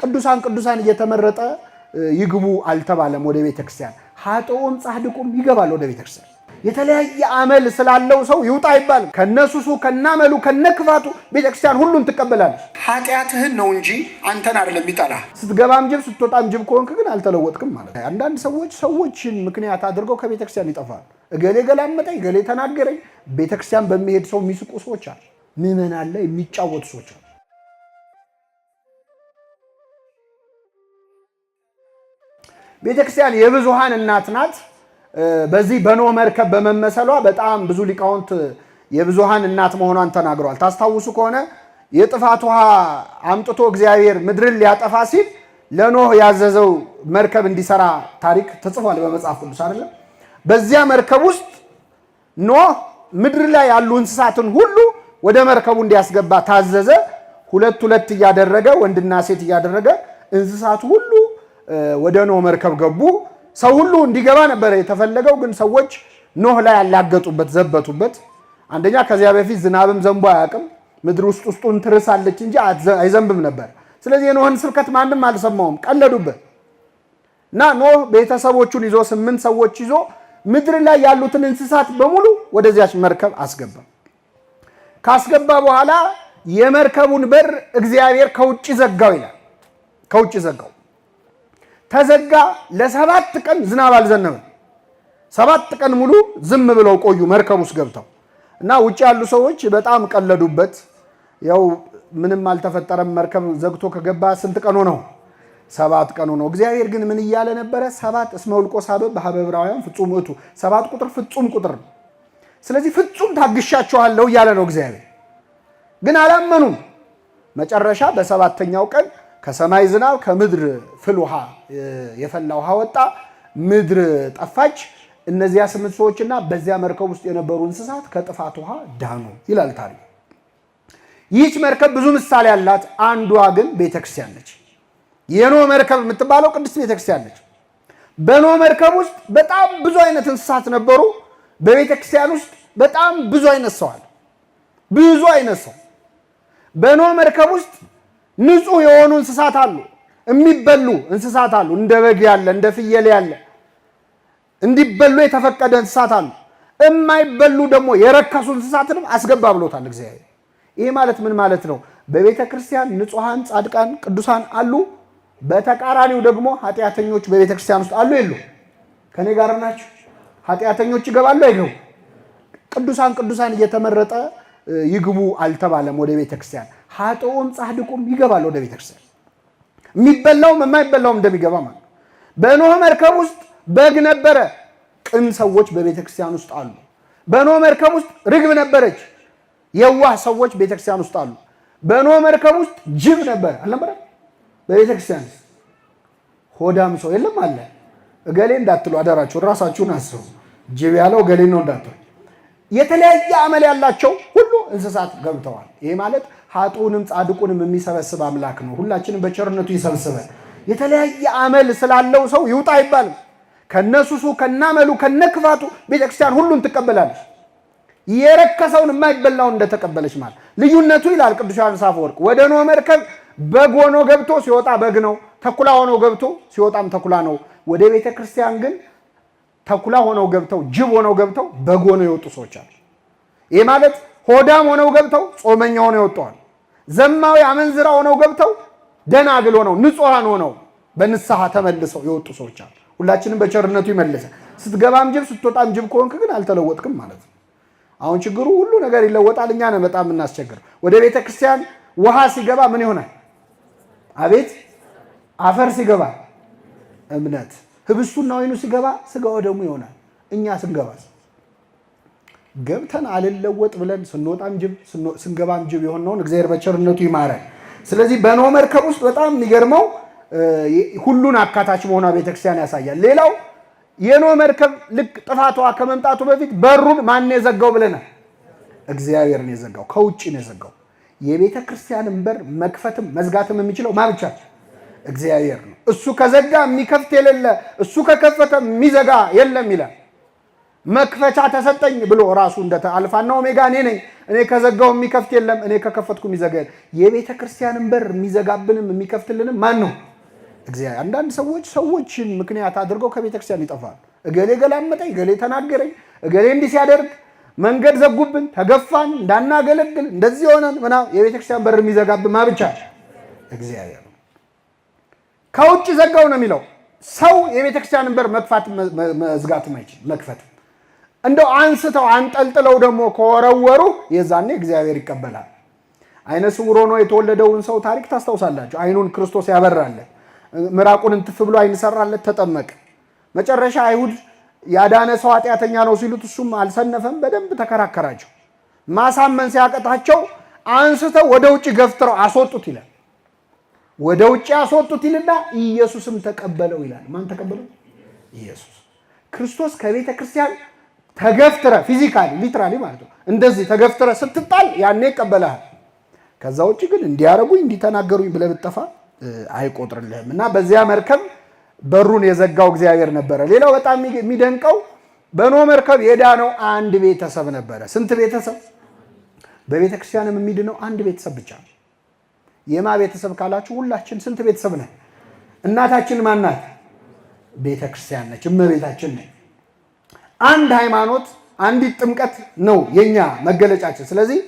ቅዱሳን እየተመረጠ ይግቡ አልተባለም ወደ ቤተክርስቲያን። ኃጥኡም ጻድቁም ይገባል ወደ ቤተክርስቲያን። የተለያየ አመል ስላለው ሰው ይውጣ አይባልም። ከነሱሱ ከናመሉ ከነክፋቱ ቤተክርስቲያን ሁሉን ትቀበላለች። ኃጢአትህን ነው እንጂ አንተን አይደለም ይጣላ። ስትገባም ጅብ ስትወጣም ጅብ ከሆንክ ግን አልተለወጥክም ማለት ነው። አንዳንድ ሰዎችን ምክንያት አድርገው ከቤተክርስቲያን ይጠፋሉ። እገሌ ገላመጠኝ፣ እገሌ ተናገረኝ። ቤተክርስቲያን በሚሄድ ሰው የሚስቁ ሰዎች አሉ። ምዕመን አለ የሚጫወቱ ሰዎች አሉ። ቤተክርስቲያን የብዙሃን እናት ናት። በዚህ በኖህ መርከብ በመመሰሏ በጣም ብዙ ሊቃውንት የብዙሃን እናት መሆኗን ተናግረዋል። ታስታውሱ ከሆነ የጥፋት ውሃ አምጥቶ እግዚአብሔር ምድርን ሊያጠፋ ሲል ለኖህ ያዘዘው መርከብ እንዲሰራ ታሪክ ተጽፏል በመጽሐፍ ቅዱስ አይደለም። በዚያ መርከብ ውስጥ ኖህ ምድር ላይ ያሉ እንስሳትን ሁሉ ወደ መርከቡ እንዲያስገባ ታዘዘ። ሁለት እያደረገ ወንድና ሴት እያደረገ እንስሳቱ ሁሉ ወደ ኖህ መርከብ ገቡ። ሰው ሁሉ እንዲገባ ነበር የተፈለገው፣ ግን ሰዎች ኖህ ላይ ያላገጡበት ዘበቱበት። አንደኛ ከዚያ በፊት ዝናብም ዘንቦ አያውቅም። ምድር ውስጡን ትርሳለች እንጂ አይዘንብም ነበር። ስለዚህ የኖህን ስብከት ማንም አልሰማውም፣ ቀለዱበት እና ኖህ ቤተሰቦቹን ይዞ 8 ሰዎች ይዞ ምድር ላይ ያሉትን እንስሳት በሙሉ ወደዚያች መርከብ አስገባ። ካስገባ በኋላ የመርከቡን በር እግዚአብሔር ከውጭ ዘጋው ይላል። ከውጭ ዘጋው ተዘጋ። ለ7 ቀን ዝናብ አልዘነበም። 7 ቀን ሙሉ ዝም ብለው ቆዩ መርከብ ውስጥ ገብተው እና ውጭ ያሉ ሰዎች በጣም ቀለዱበት። ያው ምንም አልተፈጠረም። መርከብ ዘግቶ ከገባ ስንት ቀኑ ነው? 7 ቀኑ ነው። እግዚአብሔር ግን ምን እያለ ነበረ? 7 እስመ ውልቆ ሳበብ በኀበ ዕብራውያን ፍጹም ውእቱ። 7 ቁጥር ፍጹም ቁጥር ነው። ስለዚህ ፍጹም ታግሻቸዋለሁ እያለ ነው እግዚአብሔር። ግን አላመኑም። መጨረሻ በ7ኛው ቀን ከሰማይ ዝናብ ከምድር ፍል ውሃ የፈላ ውሃ ወጣ። ምድር ጠፋች። እነዚያ 8 ሰዎችና በዚያ መርከብ ውስጥ የነበሩ እንስሳት ከጥፋት ውሃ ዳኑ ይላል ታሪክ። ይህች መርከብ ብዙ ምሳሌ ያላት፣ አንዷ ግን ቤተክርስቲያን ነች። የኖህ መርከብ የምትባለው ቅድስት ቤተክርስቲያን ነች። በኖህ መርከብ ውስጥ በጣም ብዙ አይነት እንስሳት ነበሩ። በቤተክርስቲያን ውስጥ በጣም ብዙ አይነት ሰው አለ። ብዙ አይነት ሰው በኖህ መርከብ ውስጥ ንጹህ የሆኑ እንስሳት አሉ፣ የሚበሉ እንስሳት አሉ። እንደ በግ ያለ እንደ ፍየል ያለ እንዲበሉ የተፈቀደ እንስሳት አሉ። የማይበሉ ደግሞ የረከሱ እንስሳትንም አስገባ ብሎታል እግዚአብሔር። ይሄ ማለት ምን ማለት ነው? በቤተ ክርስቲያን ንጹሃን ጻድቃን ቅዱሳን አሉ። በተቃራኒው ደግሞ ኃጢአተኞች በቤተ ክርስቲያን ውስጥ አሉ የሉ? ከኔ ጋር ናችሁ? ኃጢአተኞች ይገባሉ አይገቡ? ቅዱሳን እየተመረጠ ይግቡ አልተባለም ወደ ቤተ ክርስቲያን። ኃጥኡም ጻድቁም ይገባል ወደ ቤተ ክርስቲያን። የሚበላውም የማይበላውም እንደሚገባ ማለት። በኖህ መርከብ ውስጥ በግ ነበረ። ቅን ሰዎች በቤተ ክርስቲያን ውስጥ አሉ። በኖህ መርከብ ውስጥ ርግብ ነበረች። የዋህ ሰዎች ቤተ ክርስቲያን ውስጥ አሉ። በኖህ መርከብ ውስጥ ጅብ ነበር አልነበረም? በቤተ ክርስቲያን ሆዳም ሰው የለም አለ። እገሌ እንዳትሉ አደራችሁ፣ ራሳችሁን አስቡ። ጅብ ያለው እገሌ ነው እንዳትሉ። የተለያየ አመል ያላቸው ሁሉ እንስሳት ገብተዋል። ይሄ ማለት ኃጥኡንም ጻድቁንም የሚሰበስብ አምላክ ነው። ሁላችንም በቸርነቱ ይሰብስበን። የተለያየ አመል ስላለው ሰው ይውጣ አይባልም። ከነሱሱ ከናመሉ ከነክፋቱ ቤተክርስቲያን ሁሉን ትቀበላለች። የረከሰውን የማይበላውን እንደተቀበለች ማለት ልዩነቱ ይላል ቅዱስ ዮሐንስ አፈወርቅ። ወደ ኖህ መርከብ በግ ሆኖ ገብቶ ሲወጣ በግ ነው፣ ተኩላ ሆኖ ገብቶ ሲወጣም ተኩላ ነው። ወደ ቤተክርስቲያን ግን ተኩላ ሆነው ገብተው ጅብ ሆነው ገብተው በግ ሆነው የወጡ ሰዎች አሉ። ይሄ ማለት ሆዳም ሆነው ገብተው ጾመኛ ሆነው ይወጣዋል። ዘማዊ አመንዝራ ሆነው ገብተው ደናግል ሆነው ንጹሃን ሆነው በንስሐ ተመልሰው የወጡ ሰዎች አሉ። ሁላችንም በቸርነቱ ይመልሰ። ስትገባም ጅብ ስትወጣም ጅብ ከሆንክ ግን አልተለወጥክም ማለት ነው። አሁን ችግሩ ሁሉ ነገር ይለወጣል። እኛ ነን በጣም እናስቸግር። ወደ ቤተ ክርስቲያን ውሃ ሲገባ ምን ይሆናል? አቤት አፈር ሲገባ እምነት፣ ህብስቱና ወይኑ ሲገባ ስጋው ደግሞ ይሆናል። እኛ ስንገባስ ገብተን አልለወጥ ብለን ስንወጣም ጅብ ስንገባም ጅብ የሆነውን እግዚአብሔር በቸርነቱ ይማረን። ስለዚህ በኖህ መርከብ ውስጥ በጣም የሚገርመው ሁሉን አካታች መሆኗ ቤተክርስቲያን ያሳያል። ሌላው የኖህ መርከብ ልክ ጥፋቷ ከመምጣቱ በፊት በሩን ማን የዘጋው ብለናል? እግዚአብሔር ነው የዘጋው። ከውጭ ነው የዘጋው። የቤተ ክርስቲያንን በር መክፈትም መዝጋትም የሚችለው ማን ብቻ? እግዚአብሔር ነው። እሱ ከዘጋ የሚከፍት የሌለ፣ እሱ ከከፈተ የሚዘጋ የለም ይላል። መክፈቻ ተሰጠኝ ብሎ ራሱ እንደ አልፋና ኦሜጋ እኔ ነኝ፣ እኔ ከዘጋው የሚከፍት የለም፣ እኔ ከከፈትኩ የሚዘጋ የለም። የቤተ ክርስቲያንን በር የሚዘጋብንም የሚከፍትልንም ማን ነው? እግዚአብሔር። አንዳንድ ሰዎችን ምክንያት አድርገው ከቤተ ክርስቲያን ይጠፋሉ። እገሌ ገላመጠኝ፣ እገሌ ተናገረኝ፣ እገሌ እንዲህ ሲያደርግ መንገድ ዘጉብን፣ ተገፋን፣ እንዳናገለግል እንደዚህ ሆነን ምናምን። የቤተ ክርስቲያን በር የሚዘጋብን ማ ብቻ? እግዚአብሔር። ከውጭ ዘጋው ነው የሚለው። ሰው የቤተ ክርስቲያንን በር መክፋት መዝጋት ማይችል መክፈት እንደው አንስተው አንጠልጥለው ደግሞ ከወረወሩ የዛኔ እግዚአብሔር ይቀበላል። አይነ ስውር ሆኖ የተወለደውን ሰው ታሪክ ታስታውሳላችሁ። አይኑን ክርስቶስ ያበራለት፣ ምራቁን እንትፍ ብሎ አይን ሰራለት፣ ተጠመቀ። መጨረሻ አይሁድ ያዳነ ሰው ኃጢአተኛ ነው ሲሉት እሱም አልሰነፈም፣ በደንብ ተከራከራቸው። ማሳመን ሲያቀታቸው አንስተው ወደ ውጭ ገፍትረው አስወጡት ይላል። ወደ ውጭ አስወጡት ይልና ኢየሱስም ተቀበለው ይላል። ማን ተቀበለው? ኢየሱስ ክርስቶስ። ከቤተ ክርስቲያን ተገፍትረ ፊዚካሊ ሊትራሊ ማለት ነው እንደዚህ ተገፍትረ ስትጣል ያኔ ይቀበልሃል። ከዛ ውጭ ግን እንዲያረጉኝ እንዲተናገሩኝ ብለህ ብትጠፋ አይቆጥርልህም። እና በዚያ መርከብ በሩን የዘጋው እግዚአብሔር ነበረ። ሌላው በጣም የሚደንቀው በኖህ መርከብ የዳነው አንድ ቤተሰብ ነበረ። ስንት ቤተሰብ? በቤተ ክርስቲያንም የሚድነው አንድ ቤተሰብ ብቻ ነው። የማ ቤተሰብ ካላችሁ ሁላችን ስንት ቤተሰብ ነን? እናታችን ማን ናት? ቤተ ክርስቲያን ነች፣ እመቤታችን ነች። አንድ ሃይማኖት፣ አንዲት ጥምቀት ነው የኛ መገለጫችን። ስለዚህ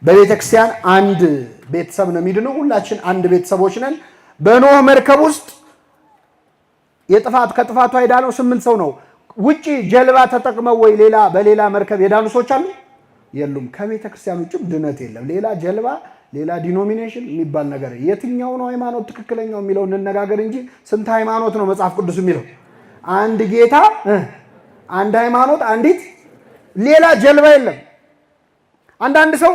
በቤተ ክርስቲያን አንድ ቤተሰብ ነው የሚድነው። ሁላችን አንድ ቤተሰቦች ነን። በኖህ መርከብ ውስጥ ከጥፋቱ የዳነው 8 ሰው ነው። ውጪ ጀልባ ተጠቅመው ወይ በሌላ መርከብ የዳኑ ሰዎች አሉ? የሉም። ከቤተ ክርስቲያን ውጭም ድነት የለም። ሌላ ጀልባ፣ ሌላ ዲኖሚኔሽን የሚባል ነገር የትኛው ነው ሃይማኖት ትክክለኛው የሚለው እንነጋገር እንጂ ስንት ሃይማኖት ነው መጽሐፍ ቅዱስ የሚለው? አንድ ጌታ፣ አንድ ሃይማኖት፣ አንዲት ሌላ ጀልባ የለም። አንዳንድ ሰው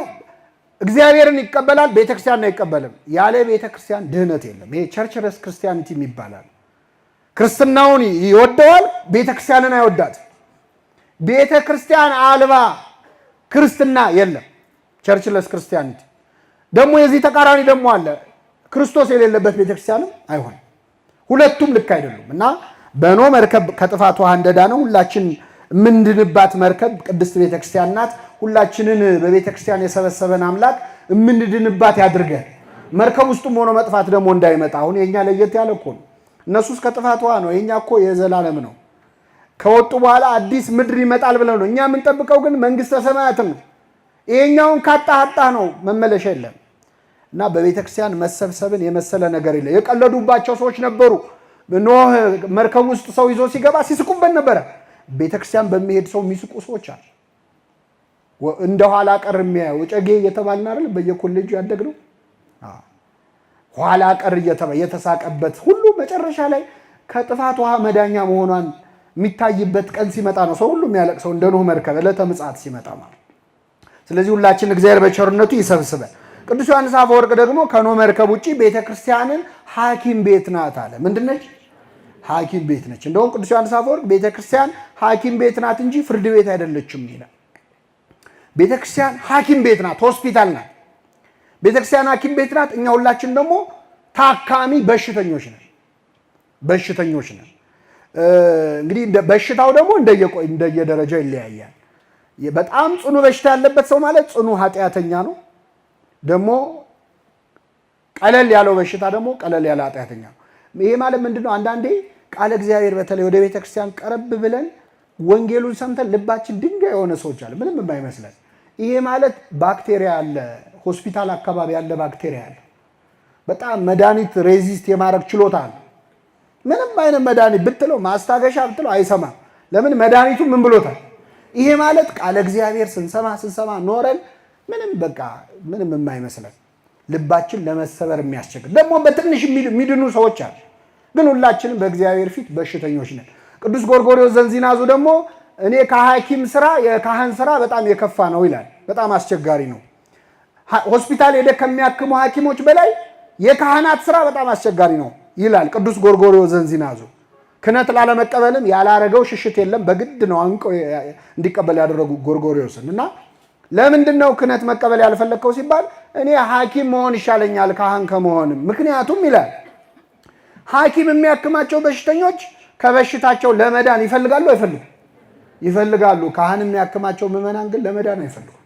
እግዚአብሔርን ይቀበላል፣ ቤተክርስቲያን አይቀበልም። ያለ ቤተክርስቲያን ድህነት የለም። ይሄ ቸርችለስ ክርስቲያኒቲ ይባላል። ክርስትናውን ይወደዋል፣ ቤተክርስቲያንን አይወዳት። ቤተክርስቲያን አልባ ክርስትና የለም። ቸርችለስ ክርስቲያኒቲ ደግሞ የዚህ ተቃራኒ ደግሞ አለ። ክርስቶስ የሌለበት ቤተክርስቲያንም አይሆንም። ሁለቱም ልክ አይደሉም። እና በኖህ መርከብ ከጥፋት ውሃ እንደዳነው ሁላችን የምንድንባት መርከብ ቅድስት ቤተክርስቲያን ናት። ሁላችንን በቤተክርስቲያን የሰበሰበን አምላክ የምንድንባት ያድርገን። መርከብ ውስጥም ሆኖ መጥፋት ደግሞ እንዳይመጣ። አሁን የኛ ለየት ያለ እኮ ነው። እነሱ እስከ ጥፋት ውሃ ነው፣ የኛ እኮ የዘላለም ነው። ከወጡ በኋላ አዲስ ምድር ይመጣል ብለው ነው። እኛ የምንጠብቀው ግን መንግስተ ሰማያትን ነው። ይሄኛውን ካጣህ ነው፣ መመለሻ የለም። እና በቤተክርስቲያን መሰብሰብን የመሰለ ነገር የለም። የቀለዱባቸው ሰዎች ነበሩ። ኖህ መርከብ ውስጥ ሰው ይዞ ሲገባ ሲስቁበት ነበረ። ቤተክርስቲያን በሚሄድ ሰው የሚስቁ ሰዎች አሉ። እንደ ኋላ ቀር የሚያዩ ጨጌ እየተባልን አይደል በየኮሌጁ ያደግነው። ኋላ ቀር እየተሳቀበት ሁሉ መጨረሻ ላይ ከጥፋት ውሃ መዳኛ መሆኗን የሚታይበት ቀን ሲመጣ ነው ሰው ሁሉ የሚያለቅሰው፣ እንደ ኖህ መርከብ ዕለተ ምጽአት ሲመጣ ማለት። ስለዚህ ሁላችን እግዚአብሔር በቸርነቱ ይሰብስበን። ቅዱስ ዮሐንስ አፈወርቅ ደግሞ ከኖህ መርከብ ውጪ ቤተክርስቲያንን ሐኪም ቤት ናት አለ። ምንድነች? ሐኪም ቤት ነች። እንደውም ቅዱስ ዮሐንስ አፈወርቅ ቤተክርስቲያን ሐኪም ቤት ናት እንጂ ፍርድ ቤት አይደለችም ይላል። ቤተክርስቲያን ሐኪም ቤት ናት፣ ሆስፒታል ናት። ቤተክርስቲያን ሐኪም ቤት ናት። እኛ ሁላችን ደግሞ ታካሚ በሽተኞች ነን። እንግዲህ በሽታው ደግሞ እንደየደረጃው ይለያያል። በጣም ጽኑ በሽታ ያለበት ሰው ማለት ጽኑ ኃጢአተኛ ነው። ደግሞ ቀለል ያለው በሽታ ደግሞ ቀለል ያለ ኃጢአተኛ ነው። ይሄ ማለት ምንድነው? አንዳንዴ ቃለ እግዚአብሔር በተለይ ወደ ቤተክርስቲያን ቀረብ ብለን ወንጌሉን ሰምተን ልባችን ድንጋይ የሆነ ሰዎች አለ፣ ምንም የማይመስለን። ይሄ ማለት ባክቴሪያ አለ፣ ሆስፒታል አካባቢ ያለ ባክቴሪያ አለ። በጣም መድኃኒት ሬዚስት የማድረግ ችሎታ አለ። ምንም አይነት መድኃኒት ብትለው ማስታገሻ ብትለው አይሰማም። ለምን? መድኃኒቱ ምን ብሎታል? ይሄ ማለት ቃለ እግዚአብሔር ስንሰማ ኖረን ምንም የማይመስለን ልባችን ለመሰበር የሚያስቸግር ደግሞ በትንሽ የሚድኑ ሰዎች አሉ። ግን ሁላችንም በእግዚአብሔር ፊት በሽተኞች ነን። ቅዱስ ጎርጎርዮስ ዘንዚናዙ ደግሞ እኔ ከሐኪም ስራ የካህን ስራ በጣም የከፋ ነው ይላል። በጣም አስቸጋሪ ነው። ሆስፒታል ሄደ ከሚያክሙ ሐኪሞች በላይ የካህናት ስራ በጣም አስቸጋሪ ነው ይላል ቅዱስ ጎርጎርዮስ ዘንዚናዙ። ክህነት ላለመቀበልም ያላረገው ሽሽት የለም። በግድ ነው አንቀው እንዲቀበል ያደረጉ ጎርጎርዮስን። እና ለምንድን ነው ክህነት መቀበል ያልፈለግከው ሲባል እኔ ሐኪም መሆን ይሻለኛል ካህን ከመሆንም። ምክንያቱም ይላል ሐኪም የሚያክማቸው በሽተኞች ከበሽታቸው ለመዳን ይፈልጋሉ አይፈልጉም? ይፈልጋሉ። ካህን የሚያክማቸው ምዕመናን ግን ለመዳን አይፈልጉም።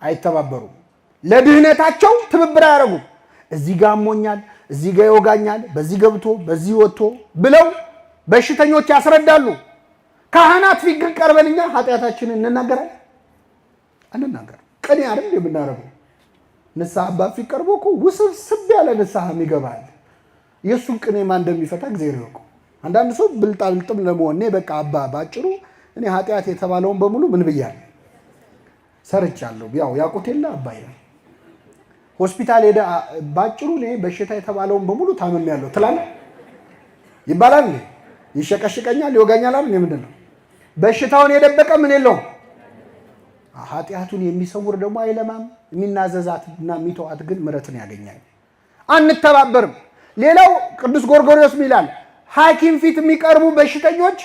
አይተባበሩም። ለድህነታቸው ትብብር አያደርጉም። እዚህ ጋር አሞኛል፣ እዚህ ጋር ይወጋኛል፣ በዚህ ገብቶ በዚህ ወጥቶ ብለው በሽተኞች ያስረዳሉ። ካህናት ፊት ግን ቀርበን እኛ ኃጢአታችንን አንናገር። ቅኔ አይደል የምናደርገው? ንስሐ አባት ፊት ቀርቦ እኮ ውስብስብ ያለ ንስሐ ይገባል። የእሱን ቅኔ ማን እንደሚፈታ እግዚአብሔር ይወቀው። አንዳንድ ሰው ብልጣብልጥም ለመሆን በቃ አባ ባጭሩ እኔ ኃጢአት የተባለውን በሙሉ ምን ብያለሁ ሰርቻለሁ። ያው ያውቁት የለ አባይ ነው ሆስፒታል ሄደ ባጭሩ እኔ በሽታ የተባለውን በሙሉ ታምሜያለሁ ትላለህ ይባላል እንዴ? ይሸቀሽቀኛል ይወጋኛል አይደል? ምንድን ነው በሽታውን የደበቀ ምን የለውም። ኃጢአቱን የሚሰውር ደግሞ አይለማም። የሚናዘዛትና የሚተዋት ግን ምሕረትን ያገኛል። አንተባበርም። ሌላው ቅዱስ ጎርጎርዮስ ይላል ሐኪም ፊት የሚቀርቡ በሽተኞች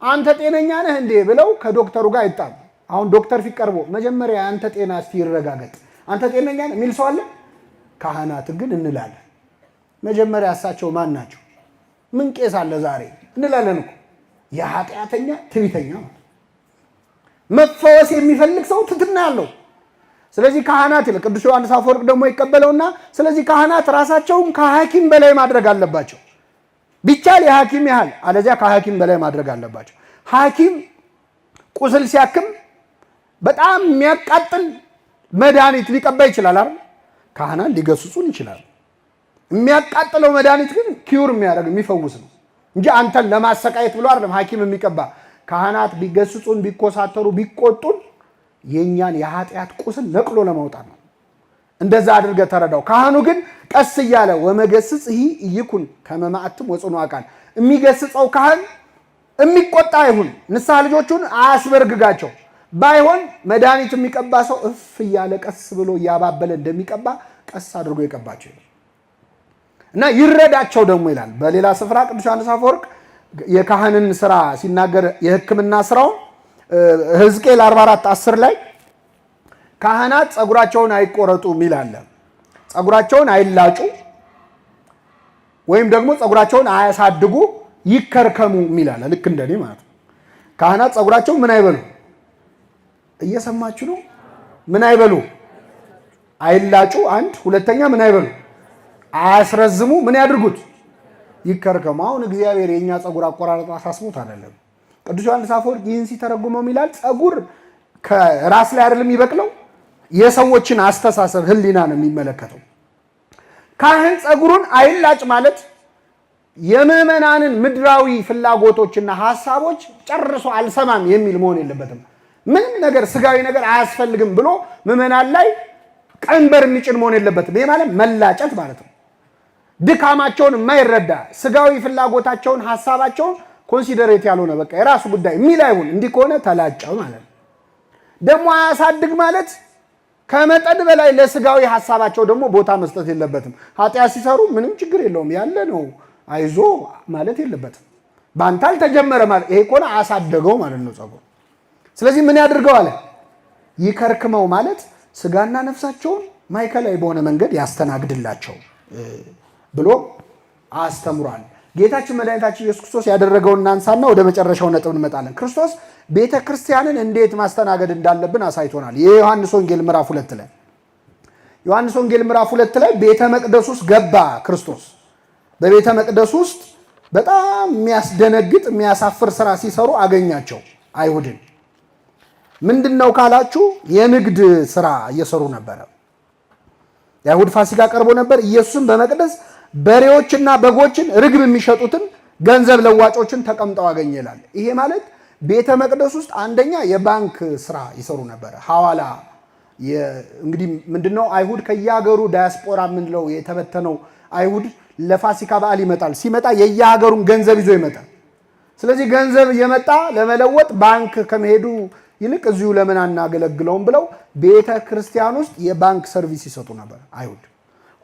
አንተ ጤነኛ ነህ እንዴ ብለው ከዶክተሩ ጋር አይጣሉ። አሁን ዶክተር ፊት ቀርቦ መጀመሪያ አንተ ጤና እስቲ ይረጋገጥ አንተ ጤነኛ ነህ የሚል ሰው አለ? ካህናት ግን እንላለን። መጀመሪያ እሳቸው ማን ናቸው? ምን ቄስ አለ ዛሬ እንላለን እኮ። የኃጢአተኛ ትዕቢተኛ መፈወስ የሚፈልግ ሰው ትትና ያለው። ስለዚህ ካህናት ይላል ቅዱስ ዮሐንስ አፈወርቅ ደግሞ ይቀበለውና ስለዚህ ካህናት ራሳቸውን ከሐኪም በላይ ማድረግ አለባቸው። ቢቻል የሐኪም ያህል አለዚያ ከሐኪም በላይ ማድረግ አለባቸው። ሐኪም ቁስል ሲያክም በጣም የሚያቃጥል መድኃኒት ሊቀባ ይችላል አይደል? ካህናት ሊገስጹን ይችላል። የሚያቃጥለው መድኃኒት ግን ኪዩር የሚያደርግ የሚፈውስ ነው እንጂ አንተን ለማሰቃየት ብሎ አይደለም ሐኪም የሚቀባ። ካህናት ቢገስጹን ቢኮሳተሩ ቢቆጡን የኛን የኃጢአት ቁስል ነቅሎ ለማውጣት ነው። እንደዛ አድርገህ ተረዳው። ካህኑ ግን ቀስ እያለ ወመገስጽ ይኩን ከመማዕትም ወጽኑ አቃል የሚገስጸው ካህን የሚቆጣ አይሁን። ንስሐ ልጆቹን አያስበርግጋቸው። ባይሆን መድኃኒት የሚቀባ ሰው እፍ እያለ ቀስ ብሎ እያባበለ እንደሚቀባ ቀስ አድርጎ የቀባቸው እና ይረዳቸው ደግሞ ይላል። በሌላ ስፍራ ቅዱስ ዮሐንስ አፈወርቅ የካህንን ስራ ሲናገር የሕክምና ስራው ሕዝቅኤል 44:10 ላይ ካህናት ጸጉራቸውን አይቆረጡ ሚል አለ። ጸጉራቸውን አይላጩ ወይም ደግሞ ጸጉራቸውን አያሳድጉ ይከርከሙ ሚል አለ። ልክ እንደኔ ማለት ነው። ካህናት ጸጉራቸውን ምን አይበሉ? እየሰማችሁ ነው? ምን አይበሉ? አይላጩ። አንድ ሁለተኛ ምን አይበሉ? አያስረዝሙ። ምን ያድርጉት? ይከርከሙ። አሁን እግዚአብሔር የኛ ጸጉር አቆራረጥ አሳስቦት አይደለም። ቅዱስ ዮሐንስ አፈወርቅ ይህን ሲተረጉመው ይላል ጸጉር ከራስ ላይ አይደለም የሚበቅለው፣ የሰዎችን አስተሳሰብ ህሊና ነው የሚመለከተው። ካህን ጸጉሩን አይላጭ ማለት የምዕመናንን ምድራዊ ፍላጎቶችና ሐሳቦች ጨርሶ አልሰማም የሚል መሆን የለበትም። ምንም ነገር ስጋዊ ነገር አያስፈልግም ብሎ ምዕመናን ላይ ቀንበር የሚጭን መሆን የለበትም። ይሄ ማለት መላጨት ማለት ነው። ድካማቸውን የማይረዳ ስጋዊ ፍላጎታቸውን ሐሳባቸውን ኮንሲደሬት ያልሆነ በቃ የራሱ ጉዳይ የሚል አይሁን። እንዲህ ከሆነ ተላጨው ማለት ነው። ደግሞ አያሳድግ ማለት ከመጠን በላይ ለስጋዊ ሐሳባቸው ደግሞ ቦታ መስጠት የለበትም። ኃጢአት ሲሰሩ ምንም ችግር የለውም ያለ ነው አይዞ ማለት የለበትም። ባንተ አልተጀመረ ማለት ይሄ ከሆነ አያሳደገው ማለት ነው ጸጉር። ስለዚህ ምን ያድርገው አለ? ይከርክመው ማለት ስጋና ነፍሳቸውን ማዕከላዊ በሆነ መንገድ ያስተናግድላቸው ብሎ አስተምሯል። ጌታችን መድኃኒታችን ኢየሱስ ክርስቶስ ያደረገውን እናንሳና ወደ መጨረሻው ነጥብ እንመጣለን። ክርስቶስ ቤተ ክርስቲያንን እንዴት ማስተናገድ እንዳለብን አሳይቶናል። የዮሐንስ ወንጌል ምዕራፍ 2 ላይ ዮሐንስ ወንጌል ምዕራፍ 2 ላይ ቤተ መቅደስ ውስጥ ገባ ክርስቶስ። በቤተ መቅደስ ውስጥ በጣም የሚያስደነግጥ የሚያሳፍር ስራ ሲሰሩ አገኛቸው አይሁድን። ምንድነው ካላችሁ የንግድ ስራ እየሰሩ ነበረ። የአይሁድ ፋሲካ ቀርቦ ነበር። ኢየሱስም በመቅደስ በሬዎችና በጎችን ርግብ የሚሸጡትን ገንዘብ ለዋጮችን ተቀምጠው አገኘ ይላል። ይሄ ማለት ቤተ መቅደስ ውስጥ አንደኛ የባንክ ስራ ይሰሩ ነበረ። ሐዋላ እንግዲህ ምንድነው አይሁድ ከየሀገሩ ዳያስፖራ ምንለው የተበተነው አይሁድ ለፋሲካ በዓል ይመጣል። ሲመጣ የየሀገሩን ገንዘብ ይዞ ይመጣል። ስለዚህ ገንዘብ እየመጣ ለመለወጥ ባንክ ከመሄዱ ይልቅ እዚሁ ለምን አናገለግለውም ብለው ቤተ ክርስቲያን ውስጥ የባንክ ሰርቪስ ይሰጡ ነበር አይሁድ።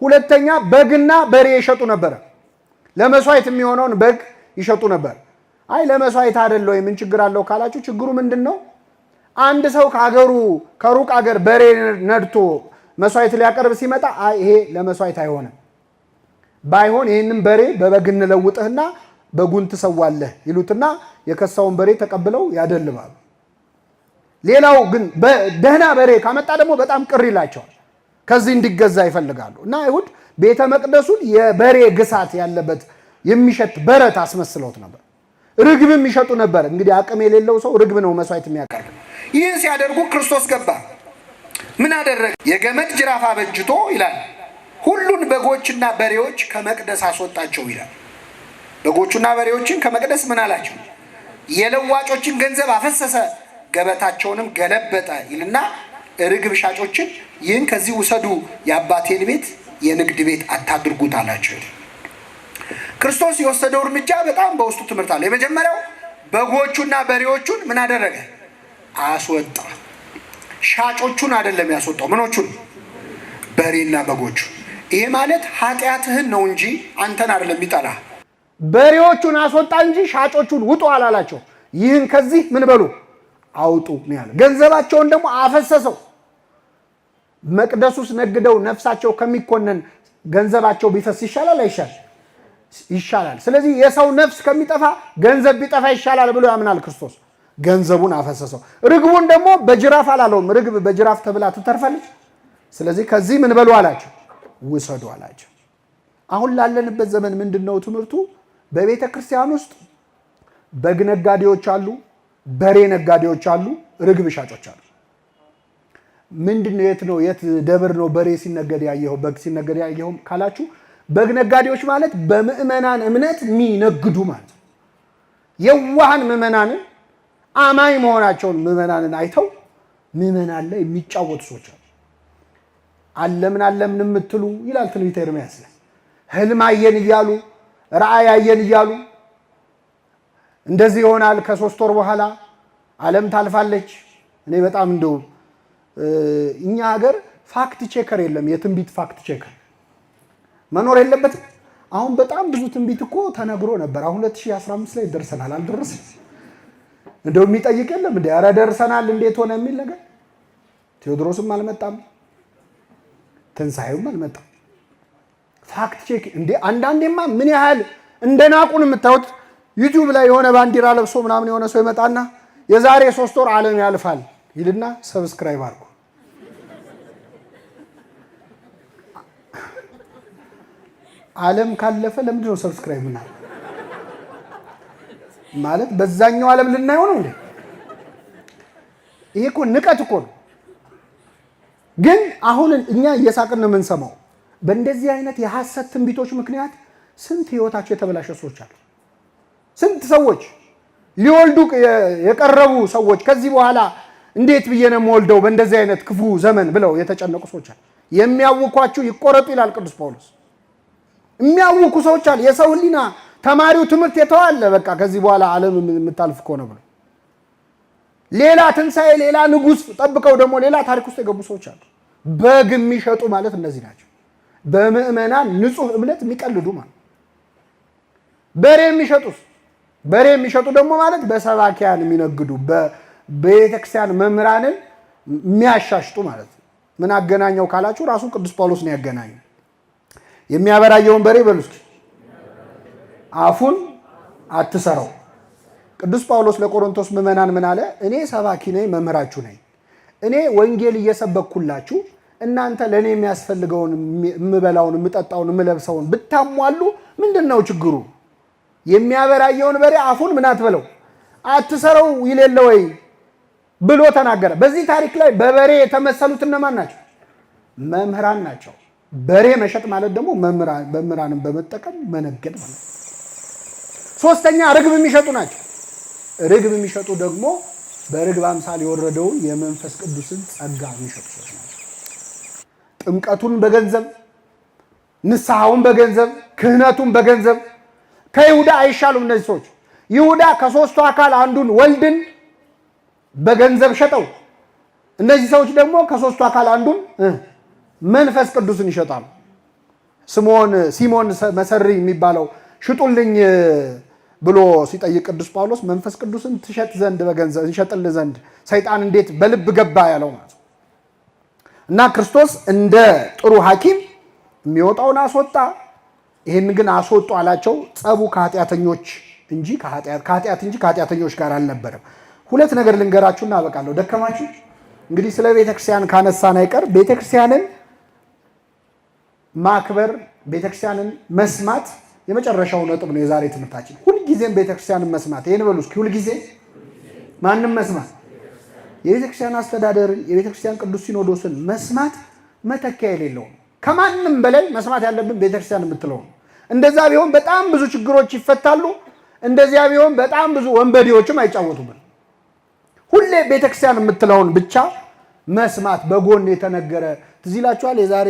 ሁለተኛ በግና በሬ ይሸጡ ነበር። ለመስዋዕት የሚሆነውን በግ ይሸጡ ነበር። አይ ለመስዋዕት አይደለ ወይ ምን ችግር አለው ካላችሁ ችግሩ ምንድነው? አንድ ሰው ከሩቅ ሀገር በሬ ነድቶ መስዋዕት ሊያቀርብ ሲመጣ አይ ይሄ ለመስዋዕት አይሆንም፣ ባይሆን ይሄንን በሬ በበግ እንለውጥህና በጉን ትሰዋለህ ይሉትና የከሳውን በሬ ተቀብለው ያደልባሉ። ሌላው ግን ደህና በሬ ካመጣ ደግሞ በጣም ቅር ይላቸዋል። ከዚህ እንዲገዛ ይፈልጋሉ። እና አይሁድ ቤተ መቅደሱን የበሬ ግሳት ያለበት የሚሸት በረት አስመስለውት ነበር። ርግብም ይሸጡ ነበር። እንግዲህ አቅም የሌለው ሰው ርግብ ነው መስዋዕት የሚያቀርብ። ይህን ሲያደርጉ ክርስቶስ ገባ። ምን አደረገ? የገመድ ጅራፍ አበጅቶ ይላል ሁሉን በጎችና በሬዎች ከመቅደስ አስወጣቸው ይላል። በጎቹና በሬዎችን ከመቅደስ ምን አላቸው? የለዋጮችን ገንዘብ አፈሰሰ፣ ገበታቸውንም ገለበጠ ይልና ርግብ ሻጮችን ይህን ከዚህ ውሰዱ፣ የአባቴን ቤት የንግድ ቤት አታድርጉት አላቸው። ክርስቶስ የወሰደው እርምጃ በጣም በውስጡ ትምህርት አለ። የመጀመሪያው በጎቹና በሬዎቹን ምን አደረገ? አስወጣ። ሻጮቹን አይደለም ያስወጣው። ምኖቹን? በሬና በጎቹ። ይሄ ማለት ኃጢአትህን ነው እንጂ አንተን አይደለም የሚጠላ። በሬዎቹን አስወጣ እንጂ ሻጮቹን ውጡ አላላቸው። ይህን ከዚህ ምን በሉ አውጡ ነው ያለ። ገንዘባቸውን ደግሞ አፈሰሰው። መቅደስ ውስጥ ነግደው ነፍሳቸው ከሚኮነን ገንዘባቸው ቢፈስ ይሻላል አይሻል? ይሻላል። ስለዚህ የሰው ነፍስ ከሚጠፋ ገንዘብ ቢጠፋ ይሻላል ብሎ ያምናል ክርስቶስ። ገንዘቡን አፈሰሰው። ርግቡን ደግሞ በጅራፍ አላለውም። ርግብ በጅራፍ ተብላ ትተርፋለች። ስለዚህ ከዚህ ምን በሉ አላቸው፣ ውሰዱ አላቸው። አሁን ላለንበት ዘመን ምንድነው ትምህርቱ? በቤተ ክርስቲያን ውስጥ በግ ነጋዴዎች አሉ፣ በሬ ነጋዴዎች አሉ፣ ርግብ ሻጮች አሉ። ምንድነው? የት ነው የት ደብር ነው በሬ ሲነገድ ያየኸው በግ ሲነገድ ያየኸው ካላችሁ፣ በግ ነጋዴዎች ማለት በምእመናን እምነት የሚነግዱ ማለት ነው። የዋሃን ምእመናንን አማኝ መሆናቸውን ምእመናንን አይተው ምእመናን ላይ የሚጫወቱ ሰዎች አሉ። አለምን አለምን የምትሉ ይላል ትንቢተ ኤርምያስ ላይ። ህልም አየን እያሉ ራእይ አየን እያሉ እንደዚህ ይሆናል፣ ከ3 ወር በኋላ ዓለም ታልፋለች። እኔ በጣም እንደው እኛ ሀገር ፋክት ቼከር የለም። የትንቢት ፋክት ቼከር መኖር የለበትም። አሁን በጣም ብዙ ትንቢት እኮ ተነግሮ ነበር። አሁን 2015 ላይ ደርሰናል። አልደረስንም? እንደው የሚጠይቅ የለም እንዴ? ኧረ ደርሰናል እንዴት ሆነ የሚል ነገር። ቴዎድሮስም አልመጣም፣ ትንሳኤውም አልመጣም። ፋክት ቼክ እንዴ! አንዳንዴማ ምን ያህል እንደናቁን የምታዩት ዩቲዩብ ላይ የሆነ ባንዲራ ለብሶ ምናምን የሆነ ሰው ይመጣና የዛሬ 3 ወር ዓለም ያልፋል ይልና ሰብስክራይብ አድርጉ። ዓለም ካለፈ ለምንድን ነው ሰብስክራይብ ምናምን ማለት? በዛኛው ዓለም ልናየው ነው እንዴ? ይሄ እኮ ንቀት እኮ ነው። ግን አሁን እኛ እየሳቅን ነው የምንሰማው። በእንደዚህ አይነት የሐሰት ትንቢቶች ምክንያት ስንት ህይወታቸው የተበላሸ ሰዎች አሉ። ስንት ሰዎች ሊወልዱ የቀረቡ ሰዎች ከዚህ በኋላ እንዴት ብዬ ነው የምወልደው በእንደዚህ አይነት ክፉ ዘመን ብለው የተጨነቁ ሰዎች አሉ። የሚያውኳችሁ ይቆረጡ ይላል ቅዱስ ጳውሎስ። የሚያውኩ ሰዎች አሉ። የሰው ህሊና ተማሪው ትምህርት የተዋለ በቃ ከዚህ በኋላ ዓለም የምታልፍ ከሆነ ብሎ ሌላ ትንሣኤ ሌላ ንጉሥ ጠብቀው ደግሞ ሌላ ታሪክ ውስጥ የገቡ ሰዎች አሉ። በግ የሚሸጡ ማለት እነዚህ ናቸው። በምእመናን ንጹህ እምነት የሚቀልዱ ማለት። በሬ የሚሸጡ ደግሞ ማለት በሰባኪያን የሚነግዱ በቤተክርስቲያን መምህራንን የሚያሻሽጡ ማለት ነው። ምን አገናኘው ካላችሁ ራሱ ቅዱስ ጳውሎስ ነው ያገናኘው። የሚያበራየውን በሬ በሉ እስኪ አፉን አትሰረው። ቅዱስ ጳውሎስ ለቆሮንቶስ ምዕመናን ምን አለ? እኔ ሰባኪ ነኝ፣ መምህራችሁ ነኝ። እኔ ወንጌል እየሰበኩላችሁ እናንተ ለእኔ የሚያስፈልገውን የምበላውን፣ የምጠጣውን፣ የምለብሰውን ብታሟሉ ምንድን ነው ችግሩ? የሚያበራየውን በሬ አፉን ምን አትበለው አትሰረው ይሌለ ወይ ብሎ ተናገረ። በዚህ ታሪክ ላይ በበሬ የተመሰሉት እነማን ናቸው? መምህራን ናቸው። በሬ መሸጥ ማለት ደግሞ መምህራንን በመጠቀም መነገድ ማለት ነው። ሶስተኛ ርግብ የሚሸጡ ናቸው። ርግብ የሚሸጡ ደግሞ በርግብ አምሳል የወረደውን የመንፈስ ቅዱስን ጸጋ የሚሸጡ ሰዎች ናቸው። ጥምቀቱን በገንዘብ ንስሐውን በገንዘብ ክህነቱን በገንዘብ ከይሁዳ አይሻሉም እነዚህ ሰዎች። ይሁዳ ከሶስቱ አካል አንዱን ወልድን በገንዘብ ሸጠው፣ እነዚህ ሰዎች ደግሞ ከሶስቱ አካል አንዱን መንፈስ ቅዱስን ይሸጣሉ። ሲሞን መሰሪ የሚባለው ሽጡልኝ ብሎ ሲጠይቅ ቅዱስ ጳውሎስ መንፈስ ቅዱስን ትሸጥ ዘንድ በገንዘብ እንሸጥል ዘንድ ሰይጣን እንዴት በልብ ገባ ያለው ማለት ነው። እና ክርስቶስ እንደ ጥሩ ሐኪም የሚወጣውን አስወጣ፣ ይህን ግን አስወጡ አላቸው። ጸቡ ከኃጢአተኞች እንጂ ከኃጢአተኞች ጋር አልነበረም። ሁለት ነገር ልንገራችሁና አበቃለሁ። ደከማችሁ? እንግዲህ ስለ ቤተክርስቲያን ካነሳን አይቀር ቤተክርስቲያንን ማክበር፣ ቤተክርስቲያንን መስማት የመጨረሻው ነጥብ ነው የዛሬ ትምህርታችን። ሁልጊዜም ቤተክርስቲያንን መስማት። ይሄን በሉ እስኪ፣ ሁልጊዜ ማንም መስማት፣ የቤተክርስቲያን አስተዳደርን፣ የቤተክርስቲያን ቅዱስ ሲኖዶስን መስማት መተኪያ የሌለው ነው። ከማንም በላይ መስማት ያለብን ቤተክርስቲያን የምትለው ነው። እንደዛ ቢሆን በጣም ብዙ ችግሮች ይፈታሉ። እንደዚያ ቢሆን በጣም ብዙ ወንበዴዎችም አይጫወቱብን። ሁሌ ቤተክርስቲያን የምትለውን ብቻ መስማት። በጎን የተነገረ ትዝ ይላችኋል? የዛሬ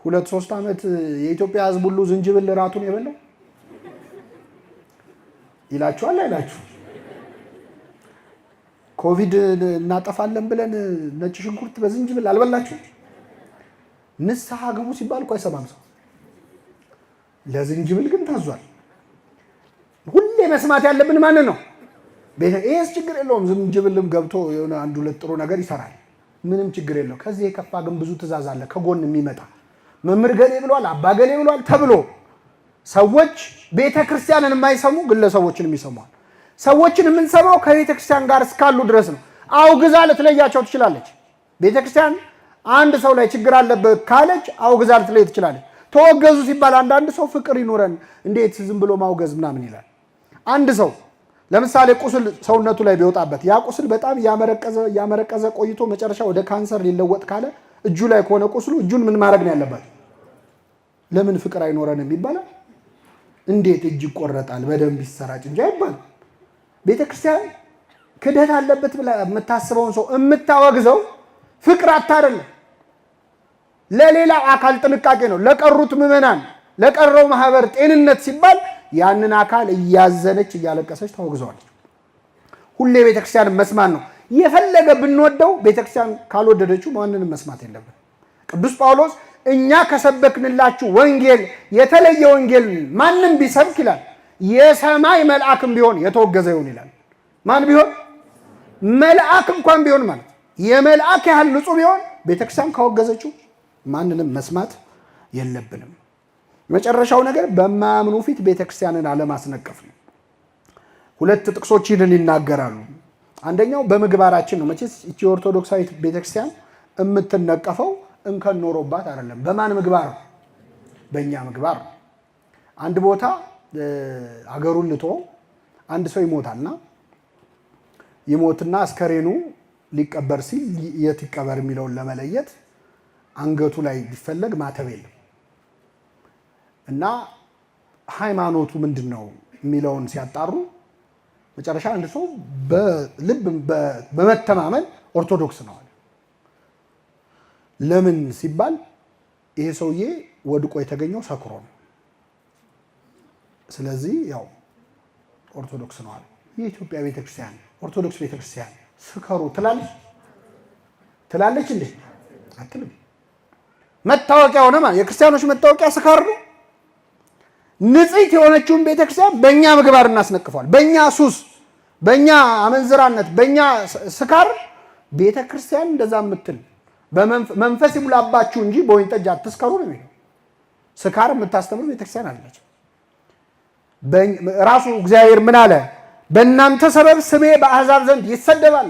2-3 ዓመት የኢትዮጵያ ሕዝብ ሁሉ ዝንጅብል ራቱን የበላው ይላችኋል አይላችሁ? ኮቪድ እናጠፋለን ብለን ነጭ ሽንኩርት በዝንጅብል አልበላችሁ? ንስሐ ግቡ ሲባል እኮ አይሰማም ሰው። ለዝንጅብል ግን ታዟል። ሁሌ መስማት ያለብን ማንን ነው? ይሄስ ችግር የለውም። ዝንጅብልም ገብቶ የሆነ 1-2 ጥሩ ነገር ይሰራል። ምንም ችግር የለው። ከዚህ የከፋ ግን ብዙ ትእዛዝ አለ ከጎን የሚመጣ መምህር ገሌ ብሏል፣ አባ ገሌ ብሏል ተብሎ ሰዎች ቤተክርስቲያንን የማይሰሙ ግለሰቦችን የሚሰሟል። ሰዎችን የምንሰማው ከቤተክርስቲያን ጋር እስካሉ ድረስ ነው። አውግዛ ልትለያቸው ትችላለች። ቤተክርስቲያን አንድ ሰው ላይ ችግር አለበት ካለች አውግዛ ልትለይ ትችላለች። ተወገዙ ሲባል አንዳንድ ሰው ፍቅር ይኖረን እንዴት ዝም ብሎ ማውገዝ ምናምን ይላል። አንድ ሰው ለምሳሌ ቁስል ሰውነቱ ላይ ቢወጣበት ያ ቁስል በጣም ያመረቀዘ ቆይቶ መጨረሻ ወደ ካንሰር ሊለወጥ ካለ እጁ ላይ ከሆነ ቁስሉ እጁን ምን ማድረግ ነው ያለበት? ለምን ፍቅር አይኖረንም ይባላል? እንዴት እጅ ይቆረጣል በደንብ ይሰራጭ እንጂ አይባልም። ቤተክርስቲያን ክደት አለበት ብላ የምታስበውን ሰው የምታወግዘው ፍቅር አታደለም፣ ለሌላ አካል ጥንቃቄ ነው። ለቀሩት ምዕመናን ለቀረው ማህበር ጤንነት ሲባል ያንን አካል እያዘነች እያለቀሰች ታወግዘዋለች። ሁሌ ቤተክርስቲያን መስማት ነው። የፈለገ ብንወደው ቤተክርስቲያን ካልወደደችው ማንንም መስማት የለብን። ቅዱስ ጳውሎስ እኛ ከሰበክንላችሁ ወንጌል የተለየ ወንጌል ማንም ቢሰብክ ይላል የሰማይ መልአክም ቢሆን የተወገዘ ይሁን ይላል። ማን ቢሆን? መልአክ እንኳን ቢሆን ማለት የመልአክ ያህል ንጹህ ቢሆን ቤተክርስቲያን ካወገዘችው ማንንም መስማት የለብንም። መጨረሻው ነገር በማያምኑ ፊት ቤተክርስቲያንን አለማስነቀፍ ነው። ሁለት ጥቅሶች ይህንን ይናገራሉ። አንደኛው በምግባራችን ነው። መቼስ እቺ ኦርቶዶክሳዊት ቤተክርስቲያን የምትነቀፈው እንከን ኖሮባት አይደለም። በማን ምግባር? በእኛ ምግባር። አንድ ቦታ አገሩን ልቶ አንድ ሰው ይሞታልና ይሞትና አስከሬኑ ሊቀበር ሲል የት ይቀበር የሚለውን ለመለየት አንገቱ ላይ ቢፈለግ ማተብ የለም እና ሃይማኖቱ ምንድን ነው የሚለውን ሲያጣሩ መጨረሻ አንድ ሰው በልብ በመተማመን ኦርቶዶክስ ነው አለ። ለምን ሲባል ይሄ ሰውዬ ወድቆ የተገኘው ሰክሮ ነው፣ ስለዚህ ያው ኦርቶዶክስ ነው አለ። የኢትዮጵያ ቤተክርስቲያን ኦርቶዶክስ ቤተክርስቲያን ስከሩ ትላለች እንዴ? አትልም። መታወቂያ ሆነ ማለት የክርስቲያኖች መታወቂያ ስካር ነው። ንጽሕት የሆነችውን ቤተክርስቲያን በእኛ ምግባር እናስነቅፈዋል። በእኛ ሱስ፣ በእኛ አመንዝራነት፣ በእኛ ስካር ቤተክርስቲያን እንደዛ የምትል መንፈስ ይሙላባችሁ እንጂ በወይን ጠጅ አትስከሩ ነው የሚለው። ስካር የምታስተምር ቤተክርስቲያን አለች። ራሱ እግዚአብሔር ምን አለ? በእናንተ ሰበብ ስሜ በአሕዛብ ዘንድ ይሰደባል፣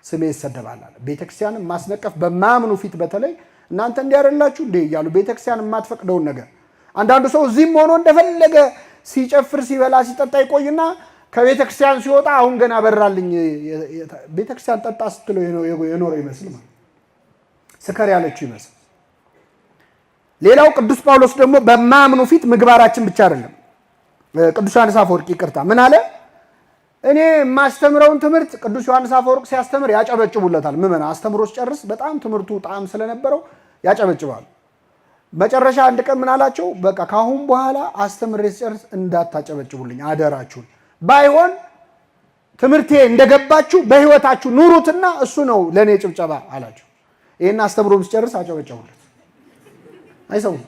ስሜ ይሰደባል አለ። ቤተክርስቲያንን ማስነቀፍ በማያምኑ ፊት በተለይ እናንተ እንዲያደላችሁ እንዴ እያሉ ቤተክርስቲያን የማትፈቅደውን ነገር አንዳንዱ ሰው እዚህም ሆኖ እንደፈለገ ሲጨፍር ሲበላ ሲጠጣ ይቆይና ከቤተክርስቲያን ሲወጣ አሁን ገና በራልኝ ቤተክርስቲያን ጠጣ ስትለው የኖረ ይመስል ማለት ስከር ያለችው ይመስል። ሌላው ቅዱስ ጳውሎስ ደግሞ በማያምኑ ፊት ምግባራችን ብቻ አይደለም። ቅዱስ ዮሐንስ አፈወርቅ ይቅርታ ምን አለ? እኔ የማስተምረውን ትምህርት ቅዱስ ዮሐንስ አፈወርቅ ሲያስተምር ያጨበጭቡለታል። ምመና አስተምሮ ሲጨርስ በጣም ትምህርቱ ጣዕም ስለነበረው ያጨበጭባሉ። መጨረሻ አንድ ቀን ምን አላቸው? በቃ ካሁን በኋላ አስተምሬ ሲጨርስ እንዳታጨበጭቡልኝ አደራችሁን፣ ባይሆን ትምህርቴ እንደገባችሁ በህይወታችሁ ኑሩትና እሱ ነው ለኔ ጭብጨባ አላቸው። ይሄን አስተምሮ ሲጨርስ አጨበጨቡለት። አይሰሙም።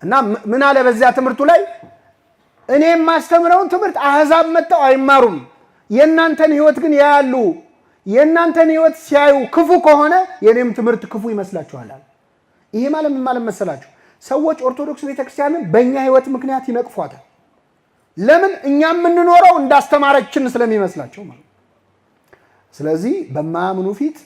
እና ምን አለ በዚያ ትምህርቱ ላይ እኔ የማስተምረውን ትምህርት አሕዛብ መጥተው አይማሩም፣ የእናንተን ህይወት ግን ያያሉ፣ የእናንተን ህይወት ሲያዩ ክፉ ከሆነ የኔም ትምህርት ክፉ ይመስላችኋል። ይሄ ማለት ምን ማለት መሰላችሁ? ሰዎች ኦርቶዶክስ ቤተክርስቲያንን በእኛ ህይወት ምክንያት ይነቅፏታል። ለምን? እኛ የምንኖረው እንዳስተማረችን ስለሚመስላቸው ማለት። ስለዚህ በማያምኑ ፊት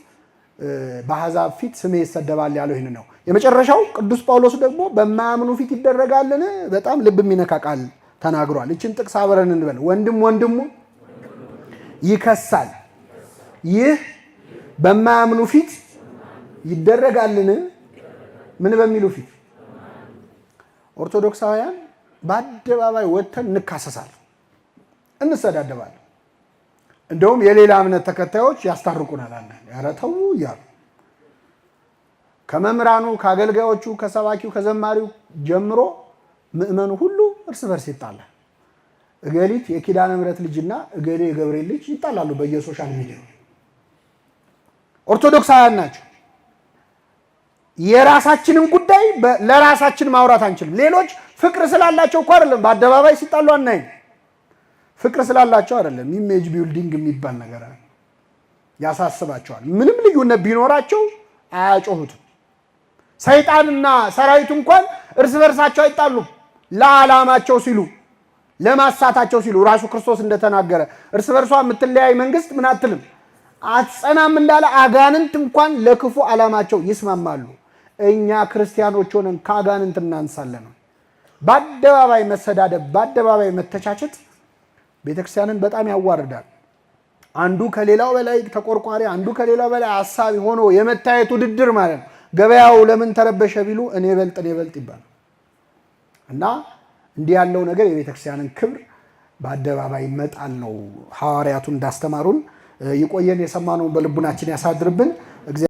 በአሕዛብ ፊት ስሜ ይሰደባል ያለው ይህን ነው። የመጨረሻው ቅዱስ ጳውሎስ ደግሞ በማያምኑ ፊት ይደረጋልን? በጣም ልብ የሚነካ ቃል ተናግሯል። እችን ጥቅስ አብረን እንበል። ወንድም ወንድሙ ይከሳል፣ ይህ በማያምኑ ፊት ይደረጋልን? ምን በሚሉ ፊት? ኦርቶዶክሳውያን በአደባባይ ወጥተን እንካሰሳለን፣ እንሰዳደባለን። እንደውም የሌላ እምነት ተከታዮች ያስታርቁናል። ኧረ ተው እያሉ ከመምህራኑ፣ ከአገልጋዮቹ፣ ከሰባኪው፣ ከዘማሪው ጀምሮ ምእመኑ ሁሉ እርስ በርስ ይጣላል። እገሊት የኪዳነ ምሕረት ልጅና እገሌ የገብርኤል ልጅ ይጣላሉ በየሶሻል ሚዲያ። ኦርቶዶክሳውያን ናቸው። የራሳችንን ጉዳይ ለራሳችን ማውራት አንችልም። ሌሎች ፍቅር ስላላቸው እኮ አይደለም በአደባባይ ሲጣሉ አናይም። ፍቅር ስላላቸው አይደለም። ኢሜጅ ቢልዲንግ የሚባል ነገር ያሳስባቸዋል። ምንም ልዩነት ቢኖራቸው አያጮሁትም። ሰይጣንና ሰራዊቱ እንኳን እርስ በርሳቸው አይጣሉም። ለዓላማቸው ሲሉ፣ ለማሳታቸው ሲሉ ራሱ ክርስቶስ እንደተናገረ እርስ በርሷ የምትለያይ መንግስት ምን አትልም አትጸናም እንዳለ አጋንንት እንኳን ለክፉ ዓላማቸው ይስማማሉ። እኛ ክርስቲያኖች ሆነን ከአጋንንት እናንሳለን። በአደባባይ መሰዳደብ፣ በአደባባይ መተቻቸት ቤተክርስቲያንን በጣም ያዋርዳል። አንዱ ከሌላው በላይ ተቆርቋሪ፣ አንዱ ከሌላው በላይ አሳቢ ሆኖ የመታየት ውድድር ማለት ነው። ገበያው ለምን ተረበሸ ቢሉ እኔ በልጥ ይባላል። እና እንዲህ ያለው ነገር የቤተክርስቲያንን ክብር በአደባባይ መጣል ነው። ሐዋርያቱ እንዳስተማሩን ይቆየን። የሰማነውን በልቡናችን ያሳድርብን።